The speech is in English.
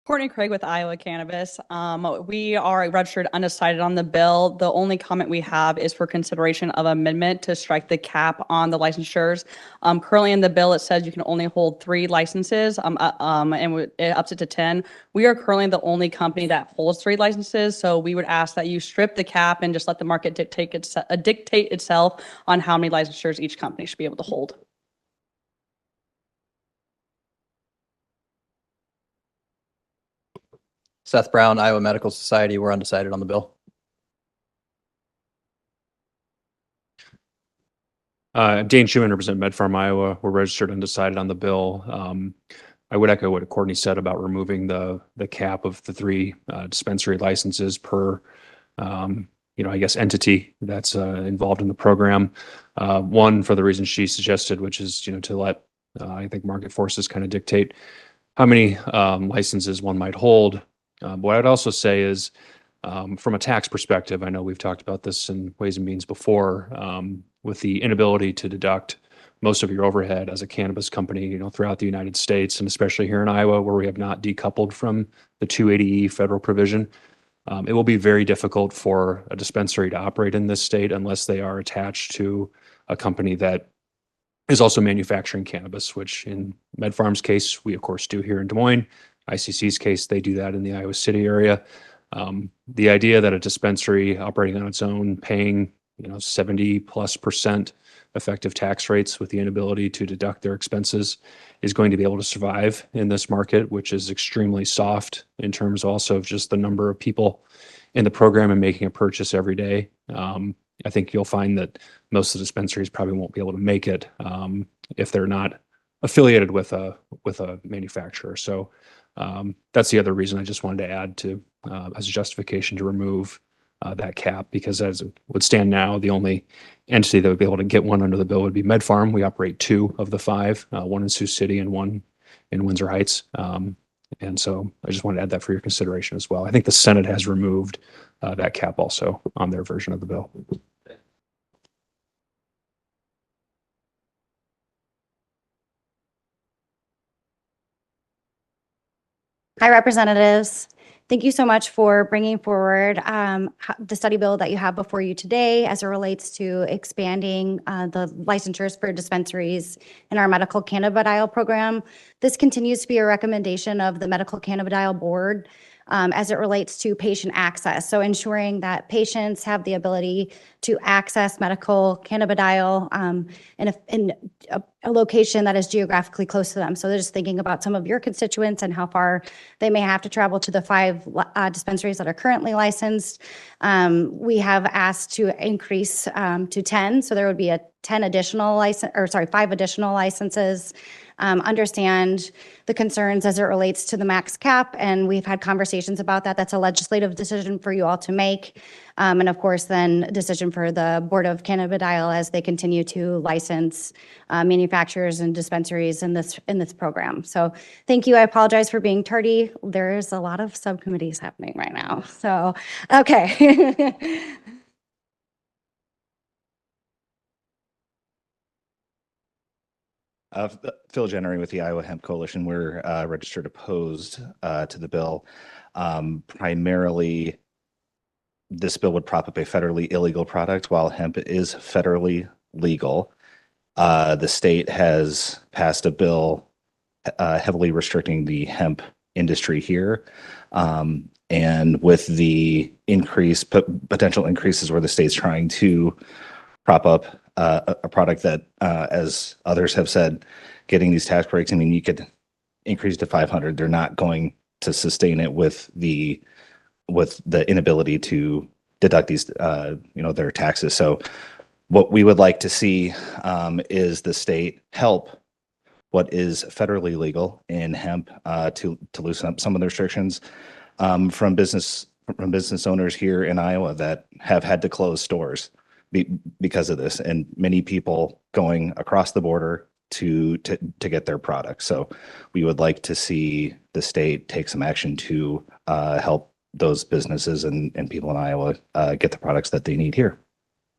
Courtney Craig with Iowa Cannabis. We are registered undecided on the bill. The only comment we have is for consideration of amendment to strike the cap on the licensures. Currently in the bill, it says you can only hold 3 licenses, it ups it to 10. We are currently the only company that holds 3 licenses, so we would ask that you strip the cap and just let the market dictate itself on how many licensures each company should be able to hold. Seth Brown, Iowa Medical Society. We're undecided on the bill. Dane Schuman, represent MedFarm Iowa. We're registered undecided on the bill. I would echo what Courtney said about removing the cap of the 3 dispensary licenses per, I guess, entity that's involved in the program. One, for the reason she suggested, which is, to let, I think, market forces kind of dictate how many licenses one might hold. But what I'd also say is, from a tax perspective, I know we've talked about this in Ways and Means before, with the inability to deduct most of your overhead as a cannabis company, throughout the United States, and especially here in Iowa, where we have not decoupled from the 280E federal provision. It will be very difficult for a dispensary to operate in this state unless they are attached to a company that is also manufacturing cannabis, which in MedFarm's case, we of course do here in Des Moines. ICC's case, they do that in the Iowa City area. The idea that a dispensary operating on its own, paying 70+% effective tax rates with the inability to deduct their expenses is going to be able to survive in this market, which is extremely soft in terms also of just the number of people in the program and making a purchase every day. I think you'll find that most of the dispensaries probably won't be able to make it if they're not affiliated with a manufacturer. So that's the other reason I just wanted to add to as a justification to remove that cap, because as it would stand now, the only entity that would be able to get one under the bill would be MedFarm. We operate 2 of the 5, one in Sioux City and one in Windsor Heights. And so I just wanted to add that for your consideration as well. I think the Senate has removed that cap also on their version of the bill. Hi, representatives. Thank you so much for bringing forward the study bill that you have before you today as it relates to expanding the licensures for dispensaries in our medical cannabidiol program. This continues to be a recommendation of the Medical Cannabidiol Board as it relates to patient access. So ensuring that patients have the ability to access medical cannabidiol in a location that is geographically close to them. So they're just thinking about some of your constituents and how far they may have to travel to the 5 dispensaries that are currently licensed. We have asked to increase to 10. So there would be a 5 additional licenses. Understand the concerns as it relates to the max cap, and we've had conversations about that. That's a legislative decision for you all to make. And of course, then a decision for the Board of Cannabidiol as they continue to license manufacturers and dispensaries in this program. So thank you. I apologize for being tardy. There's a lot of subcommittees happening right now. So, okay. Phil Jennery with the Iowa Hemp Coalition. We're registered opposed to the bill. Primarily, this bill would prop up a federally illegal product while hemp is federally legal. The state has passed a bill heavily restricting the hemp industry here. And with the potential increases where the state's trying to prop up a product that, as others have said, getting these tax breaks, I mean, you could increase to 500. They're not going to sustain it with the inability to deduct these, their taxes. So what we would like to see is the state help what is federally legal in hemp to loosen up some of the restrictions from business owners here in Iowa that have had to close stores because of this, and many people going across the border to get their products. So we would like to see the state take some action to help those businesses and people in Iowa get the products that they need here.